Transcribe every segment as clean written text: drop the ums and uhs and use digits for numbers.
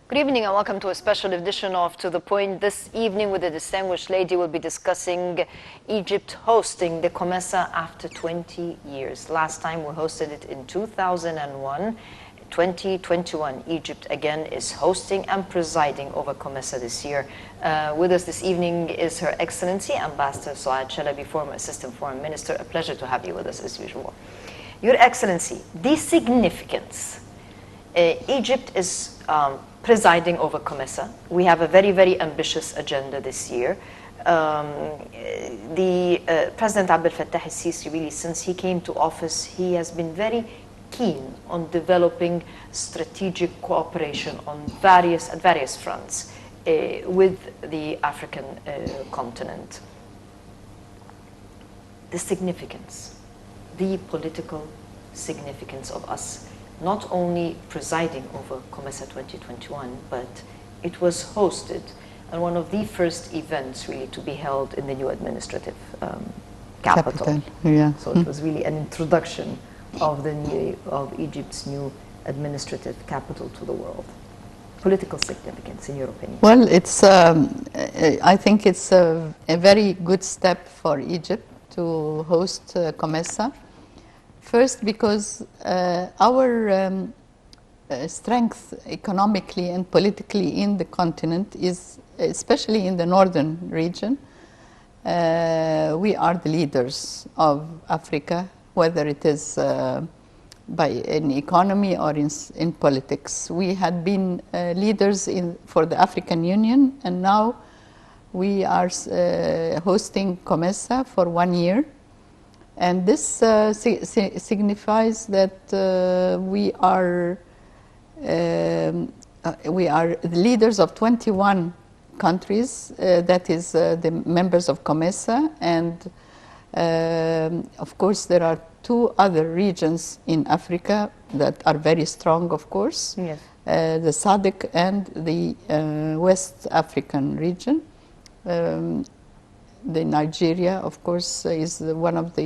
Good evening and welcome to a special edition of To The Point. This evening with a distinguished lady we'll be discussing Egypt hosting the COMESA after 20 years. Last time we hosted it in 2001. 2021, Egypt again is hosting and presiding over COMESA this year. With us this evening is Her Excellency Ambassador Soad Shalaby, former Assistant Foreign Minister. A pleasure to have you with us as usual. Your Excellency, the significance. Egypt is presiding over COMESA. We have a very, very ambitious agenda this year. President Abdel Fattah al-Sisi, really, since he came to office, he has been very keen on developing strategic cooperation on various fronts with the African continent. The significance, the political significance of us not only presiding over COMESA 2021, but it was hosted and one of the first events really to be held in the new administrative capital. Yeah. So it was really an introduction of Egypt's new administrative capital to the world. Political significance, in your opinion? Well, it's. I think it's a very good step for Egypt to host COMESA. First, because our strength economically and politically in the continent is, especially in the northern region, we are the leaders of Africa, whether it is in economy or in politics. We had been leaders for the African Union, and now we are hosting COMESA for 1 year. And this signifies that we are the leaders of 21 countries, that is the members of COMESA, and of course there are 2 other regions in Africa that are very strong, of course. Yes. The SADC and the West African region. The Nigeria, of course, is one of the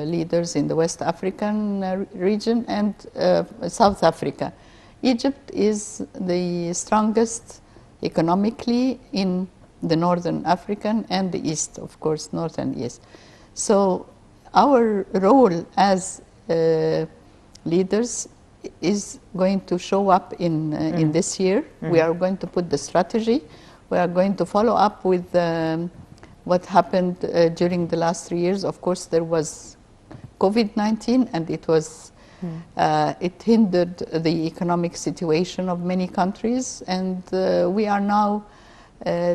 leaders in the West African region, and South Africa. Egypt is the strongest economically in the Northern African and the East, of course, North and East. So our role as leaders is going to show up in this year. We are going to put the strategy. We are going to follow up with what happened during the last 3 years. Of course, there was COVID-19, and it was it hindered the economic situation of many countries, and we are now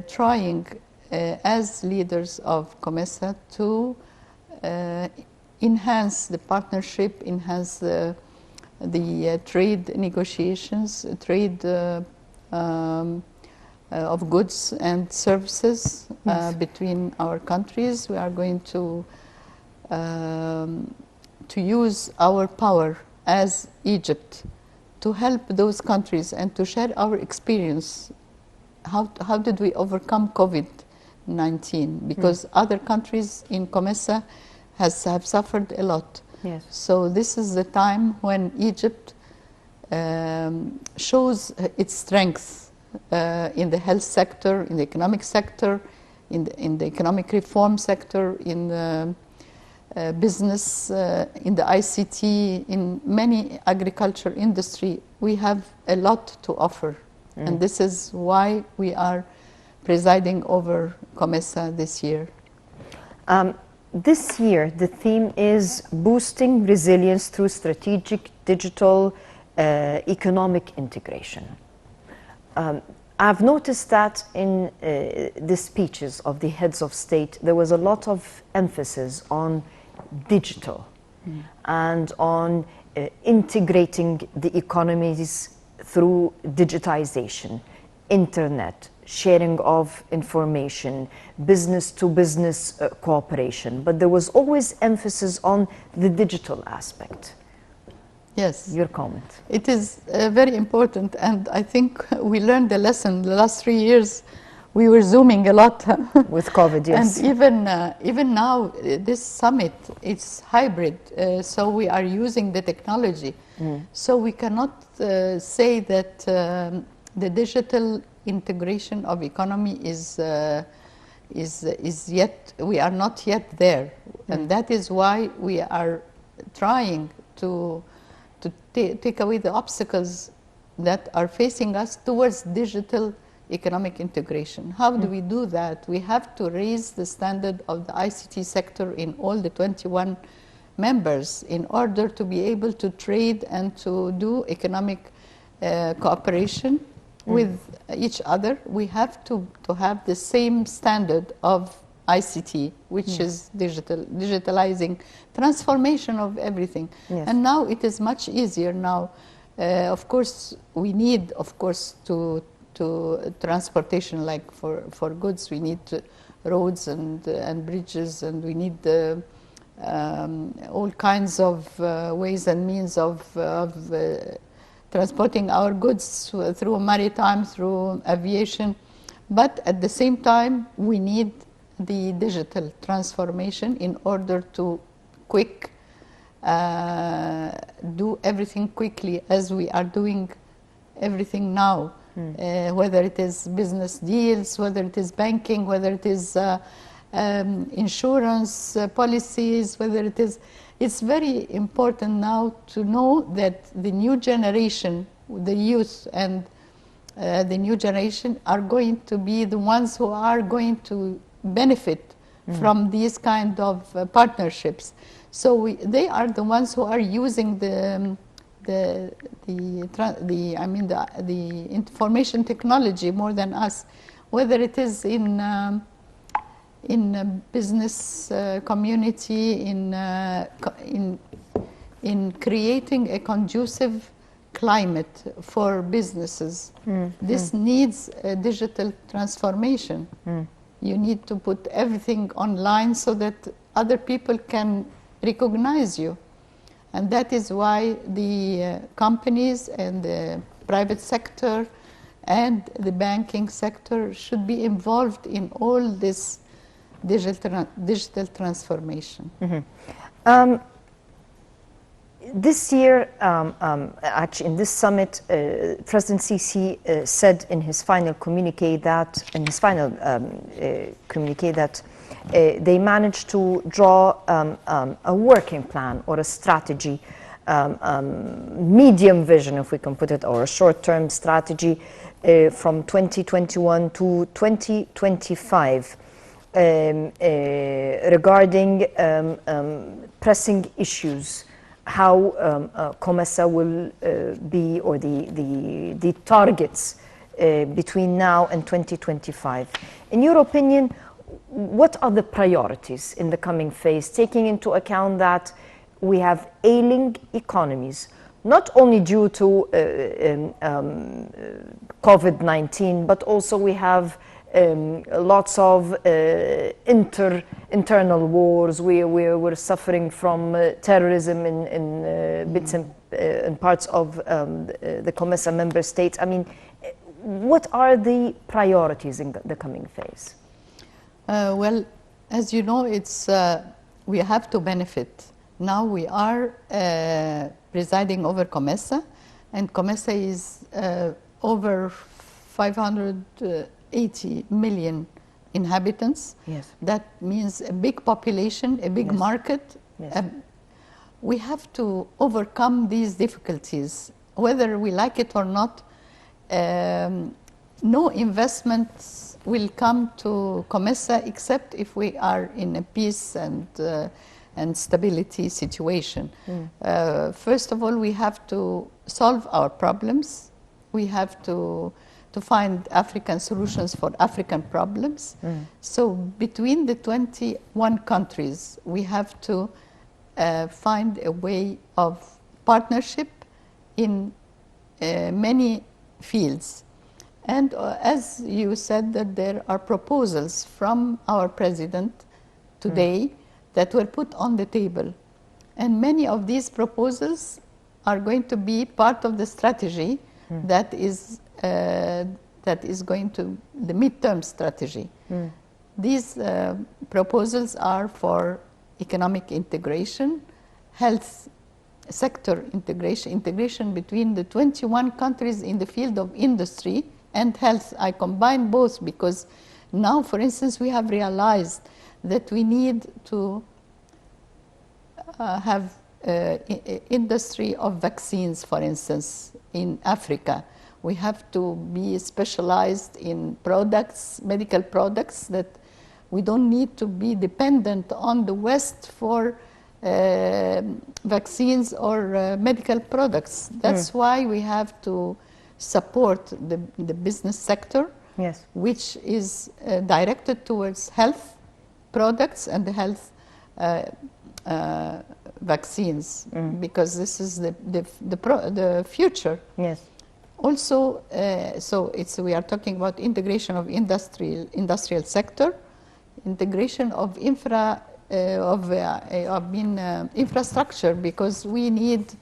trying as leaders of COMESA to enhance the partnership, enhance the trade negotiations, trade of goods and services between our countries. We are going to use our power as Egypt to help those countries and to share our experience. How did we overcome COVID-19? Because other countries in COMESA have suffered a lot. Yes. So this is the time when Egypt shows its strength in the health sector, in the economic sector, in the economic reform sector, in the business, in the ICT, in many agriculture industry. We have a lot to offer, and this is why we are presiding over COMESA this year. This year, the theme is boosting resilience through strategic digital economic integration. I've noticed that in the speeches of the heads of state, there was a lot of emphasis on digital and on integrating the economies through digitization, internet, sharing of information, business-to-business cooperation. But there was always emphasis on the digital aspect. Yes. Your comment. It is very important, and I think we learned the lesson. The last 3 years, we were Zooming a lot. With COVID, yes. And even now, this summit, it's hybrid, so we are using the technology. So we cannot say that the digital integration of economy is yet, we are not yet there. And that is why we are trying to take away the obstacles that are facing us towards digital economic integration. How do we do that? We have to raise the standard of the ICT sector in all the 21 members in order to be able to trade and to do economic cooperation with each other. We have to have the same standard of ICT, which is digitalizing, transformation of everything. Yes. And now it is much easier now. Of course, we need, of course, to transportation, like for goods, we need roads and bridges, and we need all kinds of ways and means of transporting our goods through maritime, through aviation. But at the same time, we need the digital transformation in order to do everything quickly, as we are doing everything now. Whether it is business deals, whether it is banking, whether it is insurance policies, whether it is, it's very important now to know that the new generation, the youth and the new generation are going to be the ones who are going to benefit from these kind of partnerships. So they are the ones who are using the information technology more than us, whether it is in a business community, in creating a conducive climate for businesses. This needs a digital transformation. You need to put everything online so that other people can recognize you. And that is why the companies and the private sector and the banking sector should be involved in all this digital transformation. This year, actually in this summit, President Sisi said in his final communique that, they managed to draw a working plan or a strategy, medium vision, if we can put it, or a short-term strategy from 2021 to 2025 regarding pressing issues, how COMESA will be, or the targets between now and 2025. In your opinion, what are the priorities in the coming phase, taking into account that we have ailing economies, not only due to COVID-19, but also we have lots of internal wars. We're suffering from terrorism in bits and parts of the COMESA member states. I mean, what are the priorities in the coming phase? Well, as you know, it's we have to benefit. Now we are presiding over COMESA, and COMESA is over 580 million inhabitants. Yes. That means a big population, a big market. Yes. We have to overcome these difficulties, whether we like it or not. No investments will come to COMESA except if we are in a peace and stability situation. First of all, we have to solve our problems. We have to find African solutions for African problems. So between the 21 countries, we have to find a way of partnership in many fields. And as you said, that there are proposals from our president today that were put on the table. And many of these proposals are going to be part of the strategy that is going to the midterm strategy. These proposals are for economic integration, health sector integration between the 21 countries in the field of industry and health. I combine both because now, for instance, we have realized that we need to have industry of vaccines, for instance, in Africa. We have to be specialized in products, medical products, that we don't need to be dependent on the West for vaccines or medical products. That's why we have to support the business sector, Yes. which is directed towards health products and health vaccines, because this is the future. Yes. Also, so we are talking about integration of industrial sector, integration of infrastructure, because we need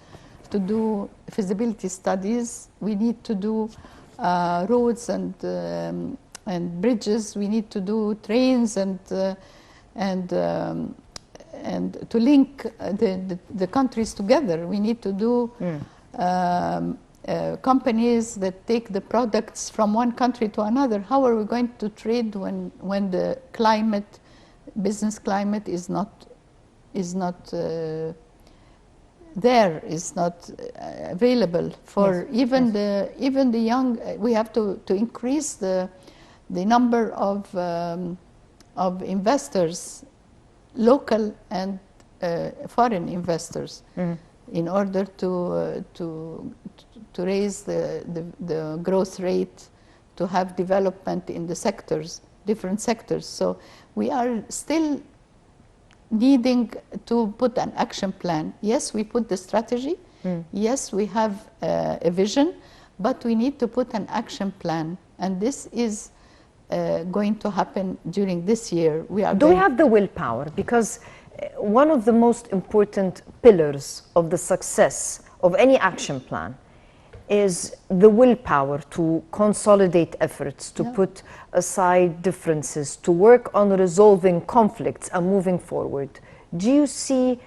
to do feasibility studies, we need to do roads and bridges, we need to do trains and to link the countries together. We need to do companies that take the products from one country to another. How are we going to trade when the business climate is not available for even the young? We have to increase the number of investors, local and foreign investors, in order to raise the growth rate, to have development in the sectors, different sectors. So we are still needing to put an action plan. Yes, we put the strategy. Yes, we have a vision, but we need to put an action plan, and this is going to happen during this year. Do we have the willpower? Because one of the most important pillars of the success of any action plan is the willpower to consolidate efforts, to put aside differences, to work on resolving conflicts and moving forward. Do you see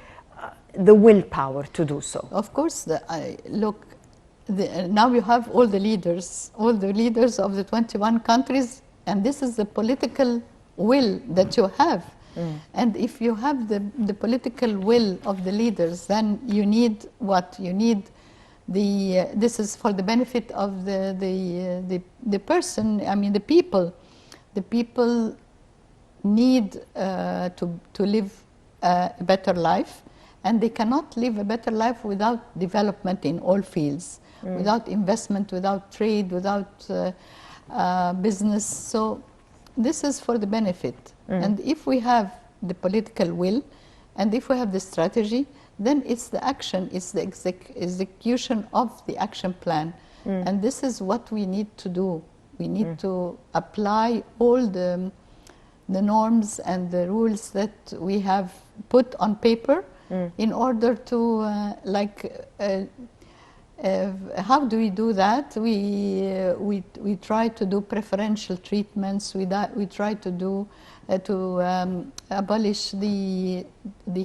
the willpower to do so? Of course. Now you have all the leaders of the 21 countries, and this is the political will that you have. And if you have the political will of the leaders, then you need what? You need this is for the benefit of the person, I mean the people. The people need to live a better life, and they cannot live a better life without development in all fields, without investment, without trade, without business. So this is for the benefit. And if we have the political will, and if we have the strategy, then it's the action, it's the execution of the action plan. And this is what we need to do. We need to apply all the norms and the rules that we have put on paper in order to, how do we do that? We try to do preferential treatments. We try to do abolish the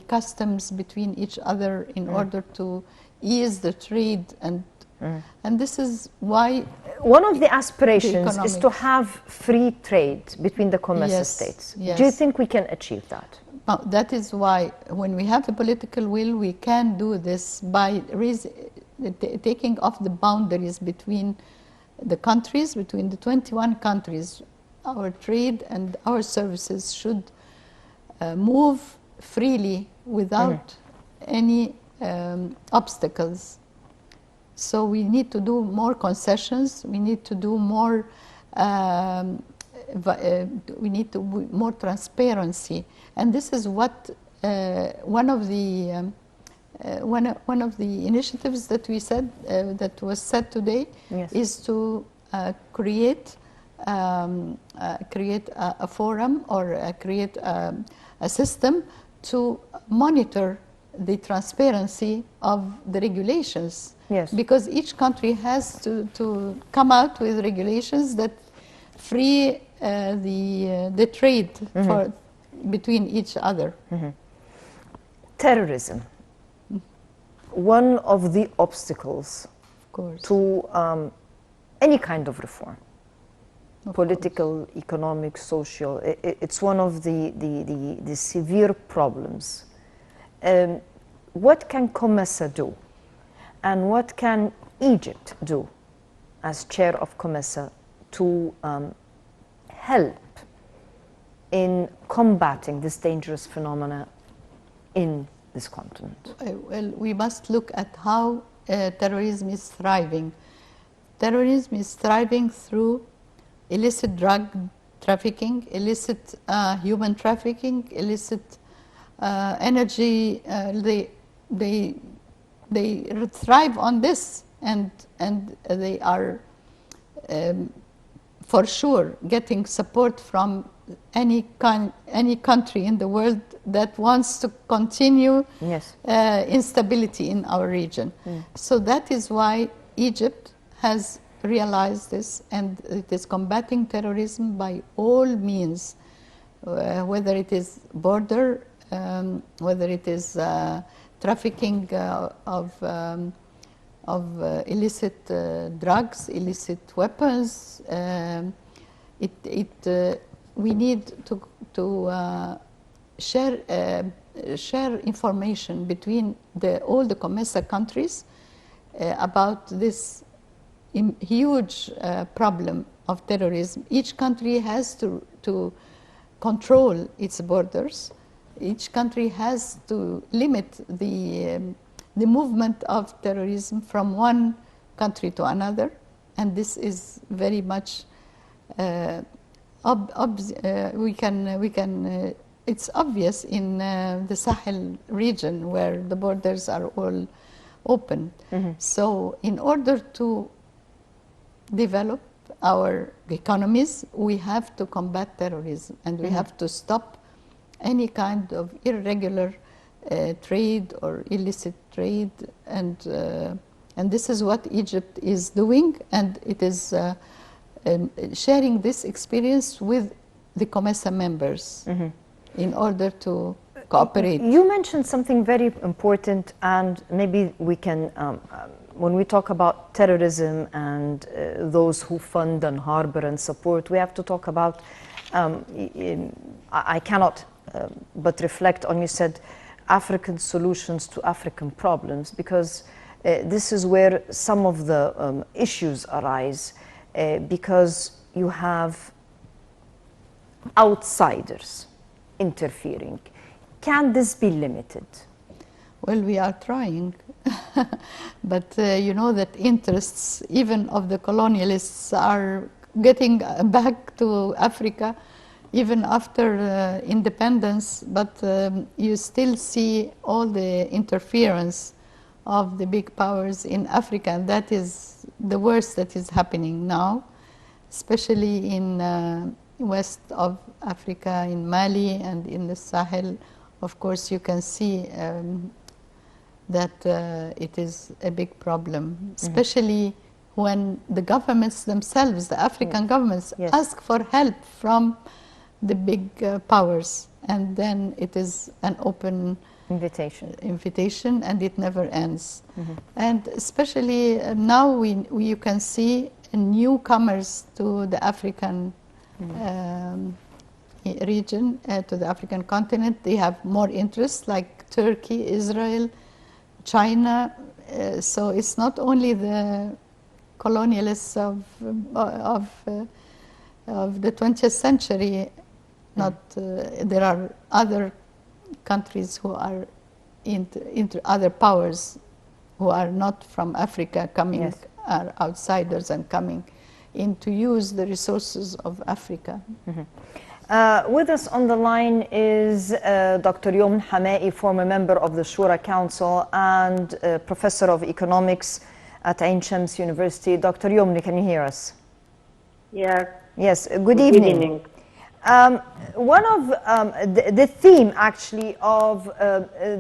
customs between each other in order to ease the trade, and this is why one of the aspirations is to have free trade between the COMESA states. Yes. Do you think we can achieve that? That is why when we have the political will, we can do this by taking off the boundaries between the countries, between the 21 countries. Our trade and our services should move freely without any obstacles. So we need to do more concessions. We need to do more. We need to do more transparency, and this is what one of the initiatives that we said that was said today is to create a forum or create a system to monitor the transparency of the regulations. Yes. Because each country has to come out with regulations that free the trade between each other. Terrorism. one of the obstacles Of course. to any kind of reform. Political, economic, social. It's one of the severe problems. What can COMESA do? And what can Egypt do as chair of COMESA to help in combating this dangerous phenomena in this continent? Well, we must look at how terrorism is thriving. Terrorism is thriving through illicit drug trafficking, illicit human trafficking, illicit energy. They thrive on this, and they are for sure getting support from any country in the world that wants to continue Yes. Instability in our region. So that is why Egypt has realized this, and it is combating terrorism by all means, whether it is border, whether it is trafficking of illicit drugs, illicit weapons. We need to share information between all the COMESA countries about this huge problem of terrorism. Each country has to control its borders. Each country has to limit the movement of terrorism from one country to another, and this is very much it's obvious in the Sahel region where the borders are all open. So in order to develop our economies, we have to combat terrorism, and we have to stop any kind of irregular trade or illicit trade, and this is what Egypt is doing, and it is sharing this experience with the COMESA members in order to cooperate. You mentioned something very important, and maybe we can, when we talk about terrorism and those who fund and harbor and support, we have to talk about, I cannot but reflect on, you said, African solutions to African problems, because this is where some of the issues arise, because you have outsiders interfering. Can this be limited? Well, we are trying, but you know that interests, even of the colonialists, are getting back to Africa even after independence, but you still see all the interference of the big powers in Africa, and that is the worst that is happening now, especially in west of Africa, in Mali and in the Sahel. Of course, you can see that it is a big problem, especially when the governments themselves, the African governments, ask for help from the big powers, and then it is an open invitation, and it never ends. And especially now you can see newcomers to the African region, to the African continent. They have more interest, like Turkey, Israel, China. So it's not only the colonialists of the 20th century. There are other countries who are into other powers who are not from Africa coming, are outsiders and coming in to use the resources of Africa. With us on the line is Dr. Yomn Hamai, former member of the Shura Council and professor of economics at Ain Shams University. Dr. Yomn, can you hear us? Yeah. Yes, good evening. One of the theme actually of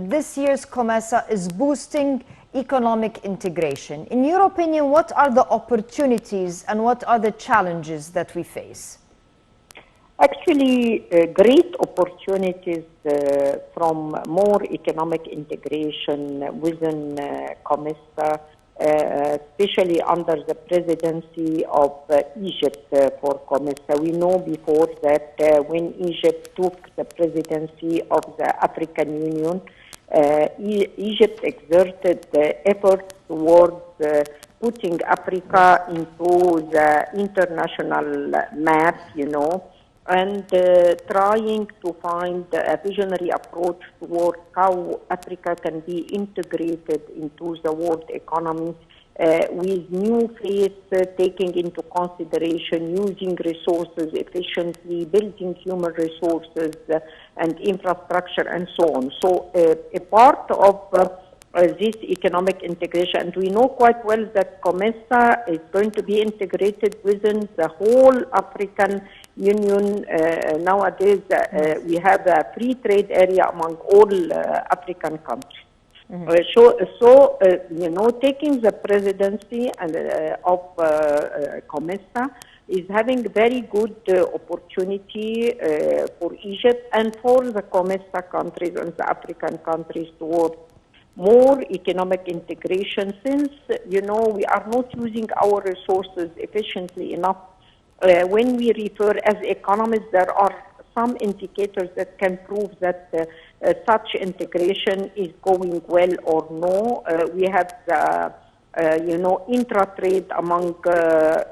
this year's COMESA is boosting economic integration. In your opinion, what are the opportunities and what are the challenges that we face? Actually, great opportunities from more economic integration within COMESA, especially under the presidency of Egypt for COMESA. We know before that when Egypt took the presidency of the African Union, Egypt exerted efforts towards putting Africa into the international map, and trying to find a visionary approach towards how Africa can be integrated into the world economy with new faith taking into consideration using resources efficiently, building human resources and infrastructure and so on. So a part of this economic integration, and we know quite well that COMESA is going to be integrated within the whole African Union. Nowadays, we have a free trade area among all African countries. Taking the presidency of COMESA is having very good opportunity for Egypt and for the COMESA countries and the African countries towards more economic integration, since, we are not using our resources efficiently enough. When we refer as economists, there are some indicators that can prove that such integration is going well or no. We have the intra-trade among, the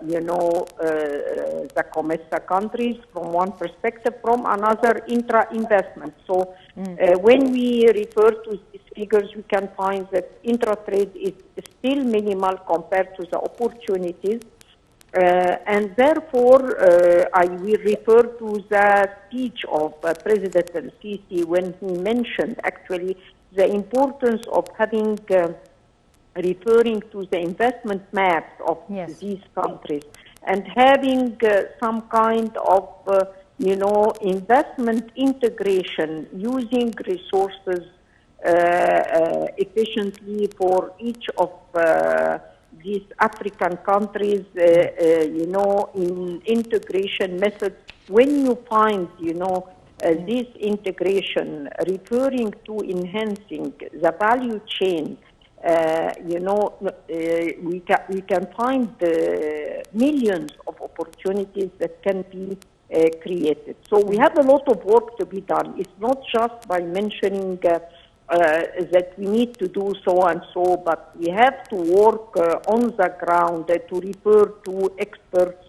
COMESA countries from one perspective, from another intra-investment. So when we refer to these figures, we can find that intra-trade is still minimal compared to the opportunities. And therefore, I will refer to the speech of President al-Sisi when he mentioned actually the importance of having referring to the investment maps of these countries and having some kind of, investment integration using resources efficiently for each of these African countries, in integration methods. When you find, this integration referring to enhancing the value chain, we can find millions of opportunities that can be created. So we have a lot of work to be done. It's not just by mentioning that we need to do so and so, but we have to work on the ground to refer to experts,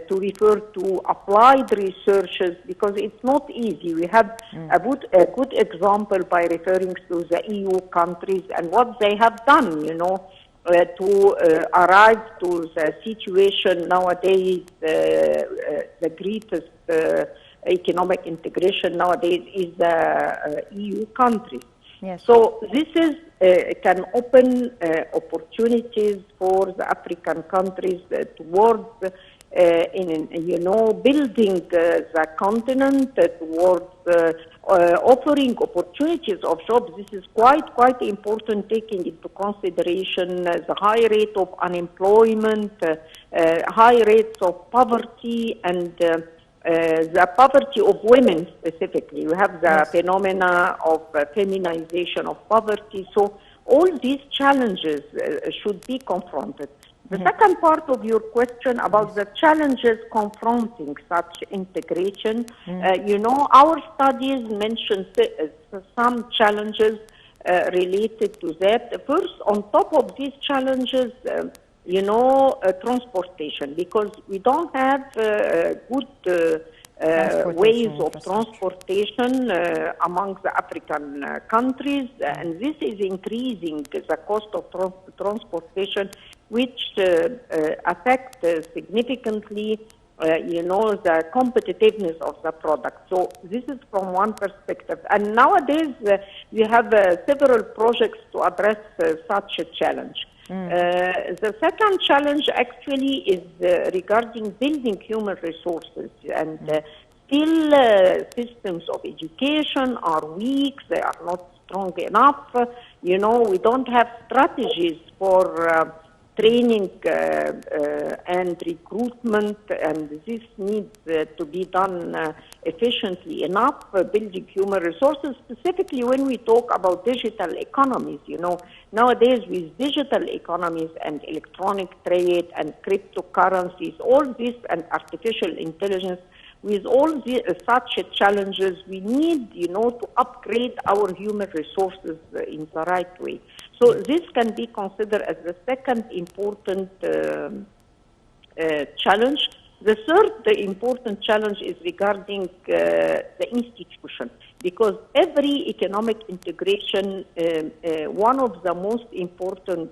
to refer to applied researchers, because it's not easy. We have a good example by referring to the EU countries and what they have done, to arrive to the situation nowadays. The greatest economic integration nowadays is the EU countries. Yes. So this is can open opportunities for the African countries towards building the continent, towards offering opportunities of jobs. This is quite important, taking into consideration the high rate of unemployment, high rates of poverty, and the poverty of women specifically. You have the phenomena of feminization of poverty. So all these challenges should be confronted. The second part of your question about the challenges confronting such integration, our studies mention some challenges related to that. First, on top of these challenges, transportation, because we don't have good ways of transportation among the African countries, and this is increasing the cost of transportation, which affect significantly the competitiveness of the product. So this is from one perspective. And nowadays, we have several projects to address such a challenge. The second challenge actually is regarding building human resources, and still systems of education are weak, they are not strong enough. We don't have strategies for training and recruitment, and this needs to be done efficiently enough, building human resources, specifically when we talk about digital economies. You know, nowadays with digital economies and electronic trade and cryptocurrencies, all this, and artificial intelligence, with all such challenges, we need, you know, to upgrade our human resources in the right way. So this can be considered as the second important challenge. The third important challenge is regarding the institution, because every economic integration, one of the most important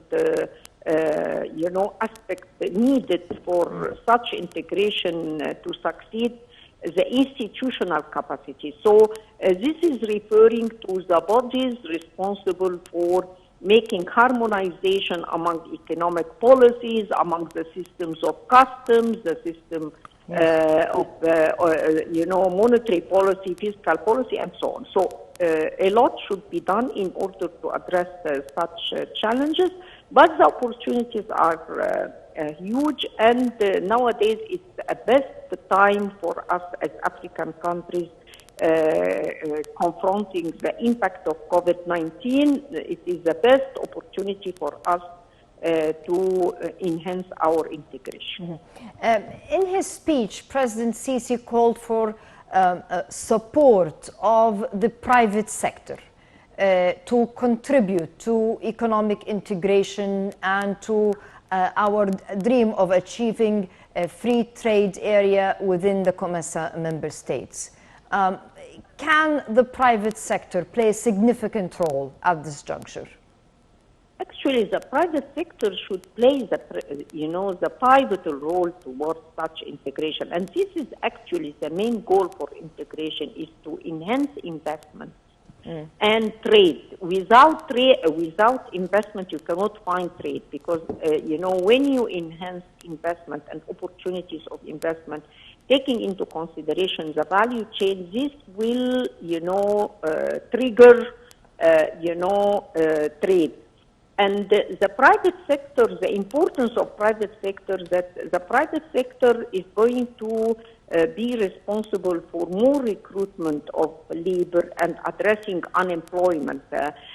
you know, aspects needed for such integration to succeed, the institutional capacity. So this is referring to the bodies responsible for making harmonization among economic policies, among the systems of customs, the system of you know, monetary policy, fiscal policy, and so on. So a lot should be done in order to address such challenges, but the opportunities are huge, and nowadays it's the best time for us as African countries confronting the impact of COVID-19. It is the best opportunity for us to enhance our integration. In his speech, President Sisi called for support of the private sector to contribute to economic integration and to our dream of achieving a free trade area within the COMESA member states. Can the private sector play a significant role at this juncture? Actually, the private sector should play the, you know, the pivotal role towards such integration. And this is actually the main goal for integration, is to enhance investment and trade. Without investment, you cannot find trade, because, you know, when you enhance investment and opportunities of investment, taking into consideration the value chain, this will, you know, trigger, you know, trade. And the private sector, the importance of private sector, that the private sector is going to be responsible for more recruitment of labor and addressing unemployment.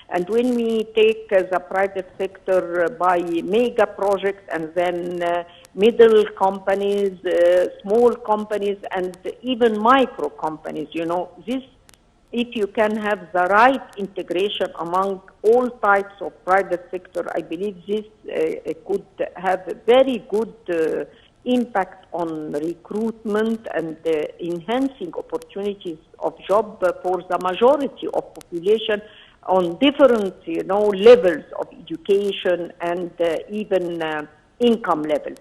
And when we take the private sector by mega projects and then middle companies, small companies, and even micro companies, you know, this, if you can have the right integration among all types of private sector, I believe this could have a very good impact on recruitment and enhancing opportunities of job for the majority of population on different, you know, levels of education and even income levels.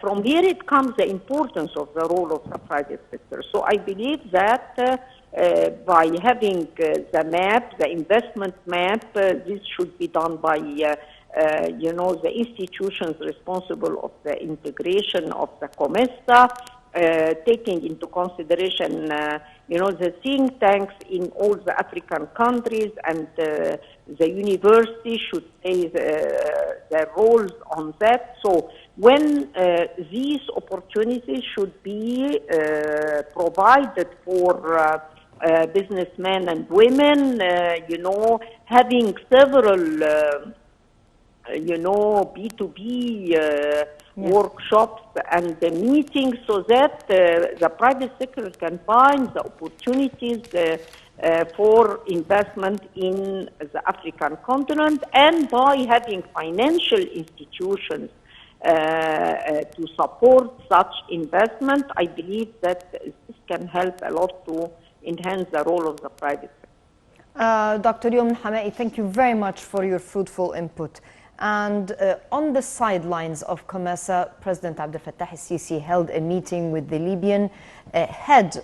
From here it comes the importance of the role of the private sector. So I believe that by having the map, the investment map, this should be done by you know, the institutions responsible of the integration of the COMESA, taking into consideration, you know, the think tanks in all the African countries, and the university should play their roles on that. So when these opportunities should be provided for businessmen and women, you know, having several you know, B2B workshops and meetings, so that the private sector can find the opportunities for investment in the African continent, and by having financial institutions to support such investment, I believe that this can help a lot to enhance the role of the private sector. Dr. Youm Hamai, thank you very much for your fruitful input. And on the sidelines of COMESA, President Abdel Fattah el-Sisi held a meeting with the Libyan head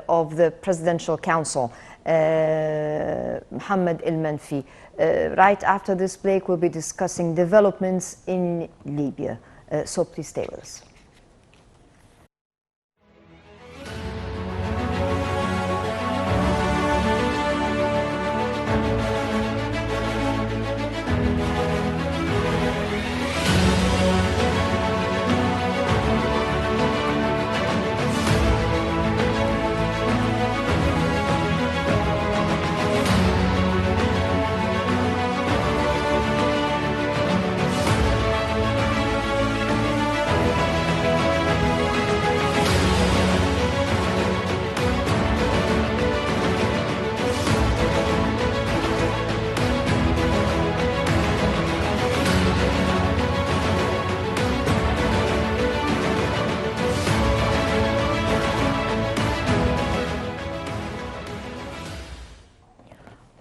of the Presidential Council, Mohammed el-Manfi. Right after this break, we'll be discussing developments in Libya. So please stay with us.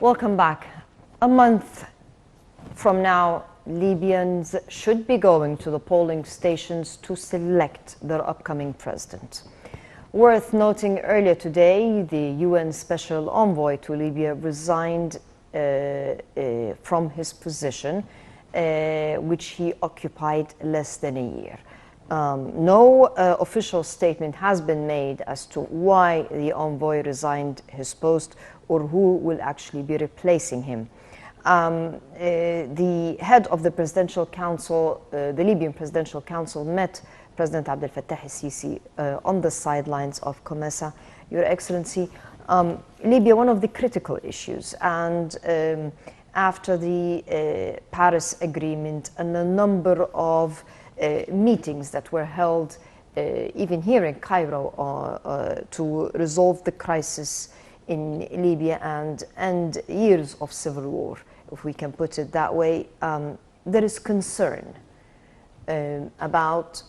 Welcome back. A month from now, Libyans should be going to the polling stations to select their upcoming president. Worth noting, earlier today, the UN Special Envoy to Libya resigned from his position, which he occupied less than a year. No official statement has been made as to why the envoy resigned his post or who will actually be replacing him. The head of the Presidential Council, the Libyan Presidential Council, met President Abdel Fattah el-Sisi on the sidelines of COMESA. Your Excellency, Libya, one of the critical issues, and after the Paris Agreement and a number of meetings that were held even here in Cairo to resolve the crisis in Libya and years of civil war, if we can put it that way, there is concern about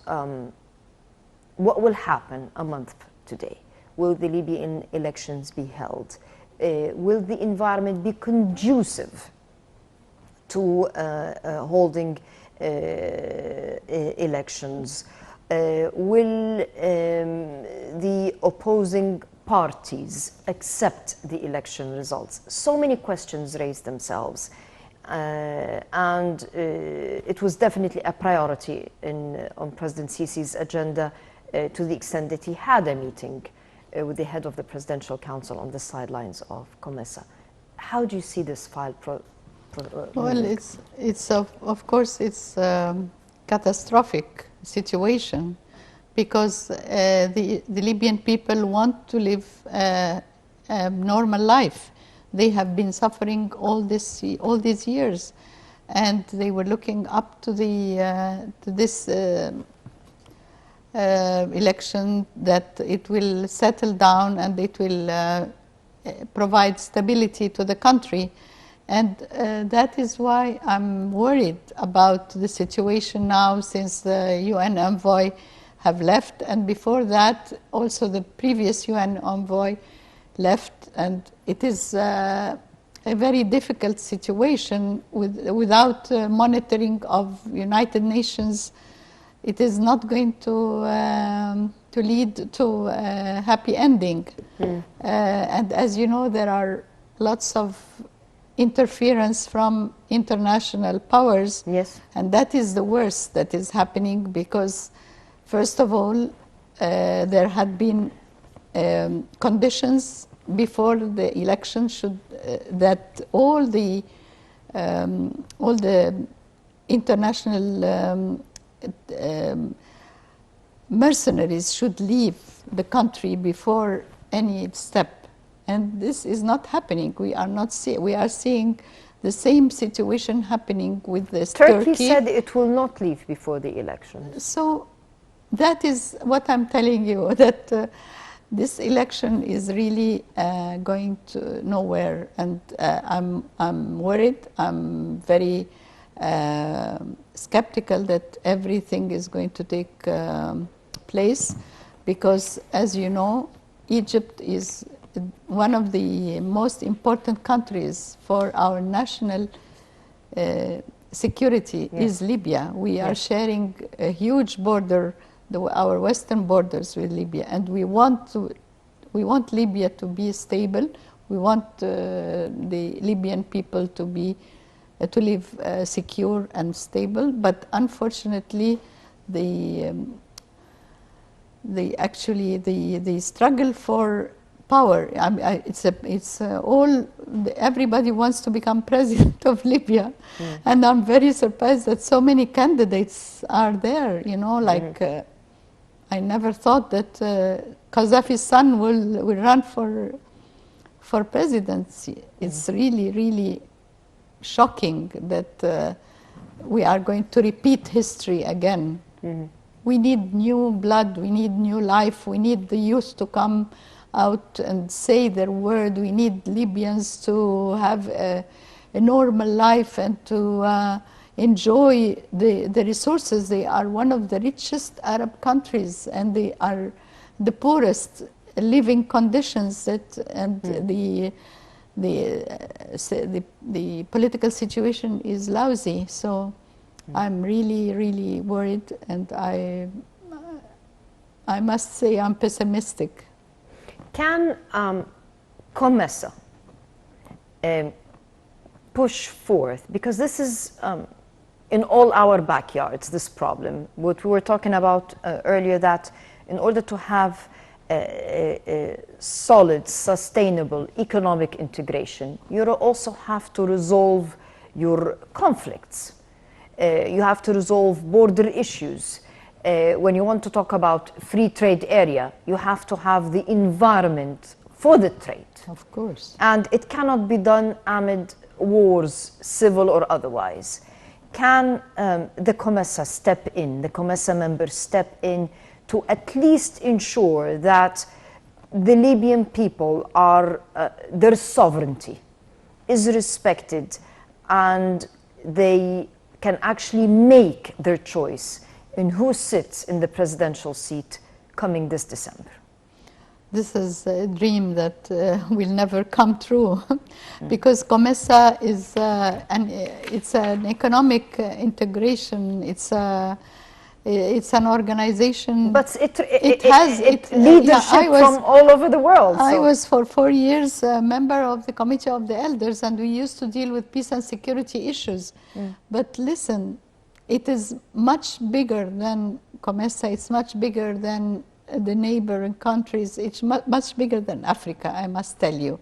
what will happen a month today. Will the Libyan elections be held? Will the environment be conducive to holding elections? Will the opposing parties accept the election results? So many questions raised themselves, and it was definitely a priority on President Sisi's agenda to the extent that he had a meeting with the head of the Presidential Council on the sidelines of COMESA. How do you see this file? Well, it's of course it's a catastrophic situation, because the Libyan people want to live a normal life. They have been suffering all these years, and they were looking up to this election, that it will settle down and it will provide stability to the country. And that is why I'm worried about the situation now, since the UN envoy have left, and before that also the previous UN envoy left, and it is a very difficult situation without monitoring of United Nations. It is not going to lead to a happy ending. And as you know, there are lots of interference from international powers. Yes. And that is the worst that is happening, because first of all, there had been conditions before the election that all the international mercenaries should leave the country before any step. And this is not happening. We are seeing the same situation happening with this Turkey said it will not leave before the election. So that is what I'm telling you, that this election is really going to nowhere, and I'm worried. I'm very skeptical that everything is going to take place, because, as you know, Egypt is one of the most important countries for our national security. Yes. Is Libya. We are Yes. sharing a huge border, our western borders with Libya, and we want Libya to be stable. We want the Libyan people to live secure and stable. But unfortunately, the struggle for power. Everybody wants to become president of Libya, and I'm very surprised that so many candidates are there. You know, like I never thought that Gaddafi's son will run for presidency. It's really, really shocking that we are going to repeat history again. We need new blood. We need new life. We need the youth to come out and say their word. We need Libyans to have a normal life and to enjoy the resources. They are one of the richest Arab countries, and they are the poorest living conditions. The the political situation is lousy. So I'm really, really worried, and I must say I'm pessimistic. Can COMESA push forth, because this is in all our backyards, this problem, what we were talking about earlier, that in order to have a solid, sustainable economic integration, you also have to resolve your conflicts. You have to resolve border issues. When you want to talk about free trade area, you have to have the environment for the trade. Of course. And it cannot be done amid wars, civil or otherwise. Can the COMESA step in, the COMESA members step in to at least ensure that the Libyan people are, their sovereignty is respected and they can actually make their choice in who sits in the presidential seat coming this December? This is a dream that will never come true, because COMESA is it's an economic integration. It's an organization. But it has leadership from all over the world. I was for 4 years a member of the Committee of the Elders, and we used to deal with peace and security issues. But listen, it is much bigger than COMESA. It's much bigger than the neighboring countries. It's much bigger than Africa, I must tell you.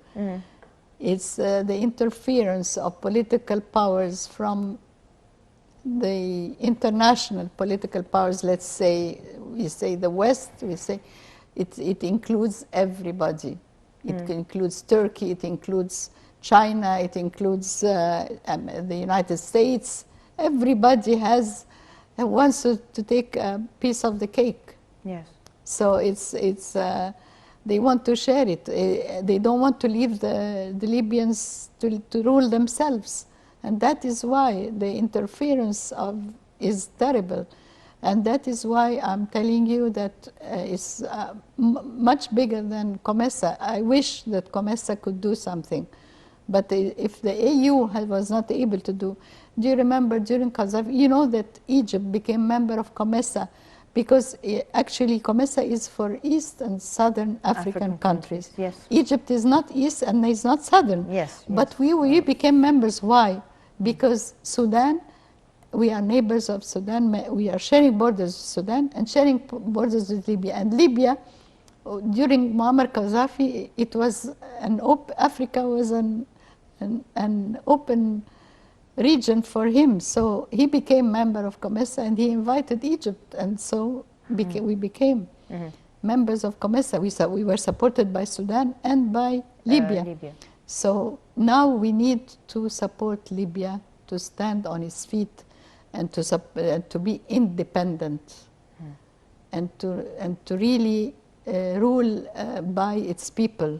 It's the interference of political powers from the international political powers. Let's say, we say the West, we say it includes everybody. It includes Turkey, it includes China, it includes the United States. Everybody wants to take a piece of the cake. Yes. So they want to share it. They don't want to leave the Libyans to rule themselves. And that is why the interference is terrible. And that is why I'm telling you that it's much bigger than COMESA. I wish that COMESA could do something. But if the AU was not able to do you remember during Gaddafi, you know that Egypt became member of COMESA, because actually COMESA is for East and Southern African countries. Yes. Egypt is not East and is not Southern. Yes. But we became members. Why? Because Sudan, we are neighbors of Sudan. We are sharing borders with Sudan and sharing borders with Libya. And Libya, during Muammar Gaddafi, it was Africa was an open region for him. So he became member of COMESA and he invited Egypt, and so we became members of COMESA. We were supported by Sudan and by Libya. So now we need to support Libya to stand on its feet and to be independent and to really rule by its people.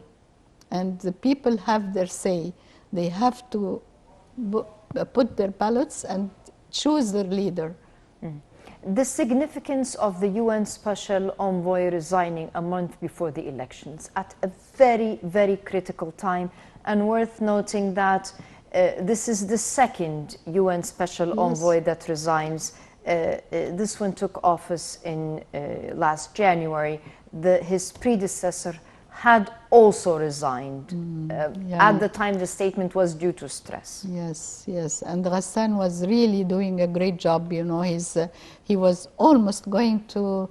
And the people have their say. They have to put their ballots and choose their leader. The significance of the UN Special Envoy resigning a month before the elections at a very, very critical time, and worth noting that this is the second UN Special Envoy that resigns. This one took office in last January. His predecessor had also resigned. At the time, the statement was due to stress. Yes, yes. And Ghassan was really doing a great job. You know, he was almost going to,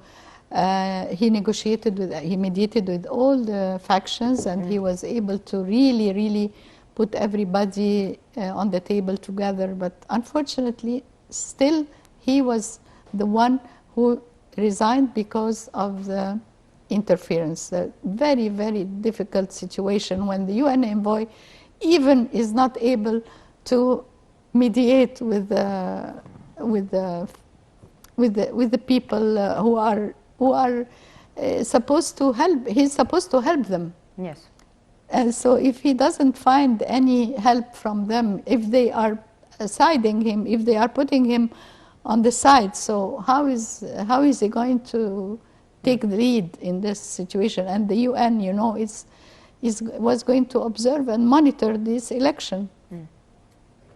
he mediated with all the factions, and he was able to really, really put everybody on the table together. But unfortunately, still, he was the one who resigned because of the interference. A very, very difficult situation when the UN envoy even is not able to mediate with the people who are supposed to help. He's supposed to help them. Yes. And so if he doesn't find any help from them, if they are siding him, if they are putting him on the side, so how is he going to take the lead in this situation? And the UN, you know, was going to observe and monitor this election.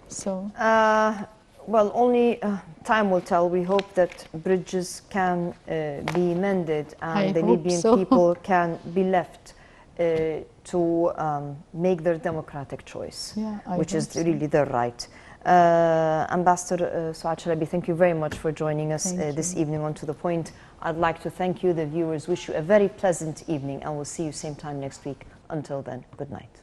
So well, only time will tell. We hope that bridges can be mended and I the hope Libyan so. people can be left to make their democratic choice, Yeah, I which is hope so. really their right. Ambassador Soad Shalaby, thank you very much for joining us Thank this you. evening on To The Point. I'd like to thank you, the viewers. Wish you a very pleasant evening, and we'll see you same time next week. Until then, good night.